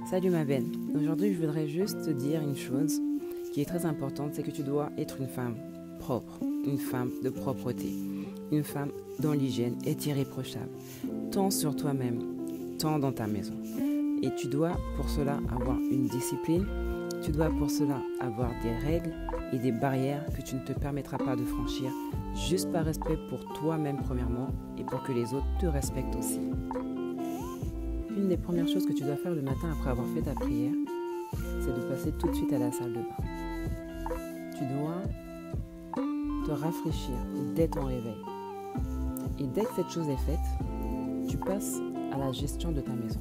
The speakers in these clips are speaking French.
Salut ma belle, aujourd'hui je voudrais juste te dire une chose qui est très importante, c'est que tu dois être une femme propre, une femme de propreté, une femme dont l'hygiène est irréprochable, tant sur toi-même, tant dans ta maison. Et tu dois pour cela avoir une discipline, tu dois pour cela avoir des règles et des barrières que tu ne te permettras pas de franchir, juste par respect pour toi-même premièrement et pour que les autres te respectent aussi. Une des premières choses que tu dois faire le matin après avoir fait ta prière, c'est de passer tout de suite à la salle de bain. Tu dois te rafraîchir dès ton réveil. Et dès que cette chose est faite, tu passes à la gestion de ta maison.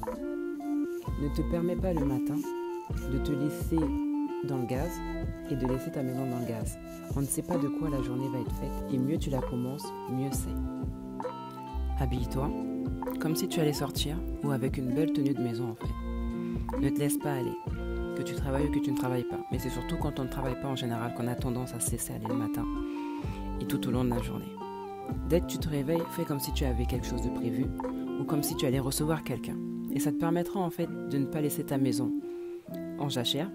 Ne te permets pas le matin de te laisser dans le gaz et de laisser ta maison dans le gaz. On ne sait pas de quoi la journée va être faite et mieux tu la commences, mieux c'est. Habille-toi comme si tu allais sortir ou avec une belle tenue de maison en fait. Ne te laisse pas aller, que tu travailles ou que tu ne travailles pas. Mais c'est surtout quand on ne travaille pas en général qu'on a tendance à se laisser aller le matin et tout au long de la journée. Dès que tu te réveilles, fais comme si tu avais quelque chose de prévu ou comme si tu allais recevoir quelqu'un. Et ça te permettra en fait de ne pas laisser ta maison en jachère,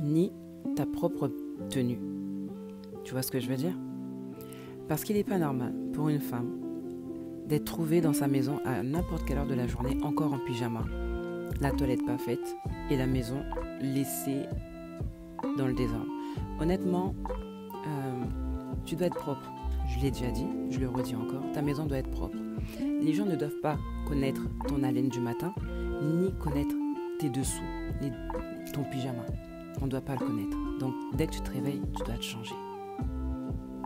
ni ta propre tenue. Tu vois ce que je veux dire? Parce qu'il n'est pas normal pour une femme d'être trouvée dans sa maison à n'importe quelle heure de la journée, encore en pyjama, la toilette pas faite et la maison laissée dans le désordre. Honnêtement, tu dois être propre. Je l'ai déjà dit, je le redis encore, ta maison doit être propre. Les gens ne doivent pas connaître ton haleine du matin, ni connaître tes dessous, ton pyjama. On ne doit pas le connaître. Donc, dès que tu te réveilles, tu dois te changer.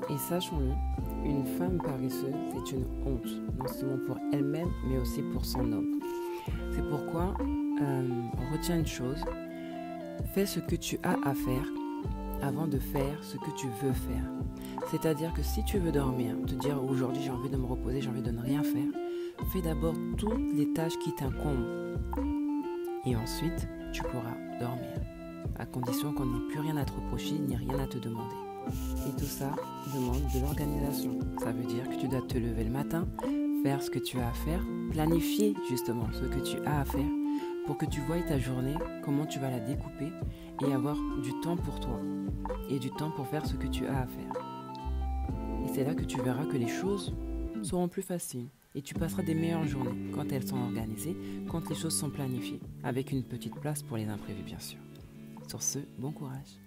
Et sachons-le, une femme paresseuse, c'est une honte, non seulement pour elle-même, mais aussi pour son homme. C'est pourquoi, retiens une chose, fais ce que tu as à faire avant de faire ce que tu veux faire. C'est-à-dire que si tu veux dormir, te dire aujourd'hui j'ai envie de me reposer, j'ai envie de ne rien faire, fais d'abord toutes les tâches qui t'incombent. Et ensuite, tu pourras dormir, à condition qu'on n'ait plus rien à te reprocher, ni rien à te demander. Et tout ça demande de l'organisation. Ça veut dire que tu dois te lever le matin, faire ce que tu as à faire, planifier justement ce que tu as à faire pour que tu voies ta journée, comment tu vas la découper et avoir du temps pour toi et du temps pour faire ce que tu as à faire. Et c'est là que tu verras que les choses seront plus faciles et tu passeras des meilleures journées quand elles sont organisées, quand les choses sont planifiées, avec une petite place pour les imprévus bien sûr. Sur ce, bon courage.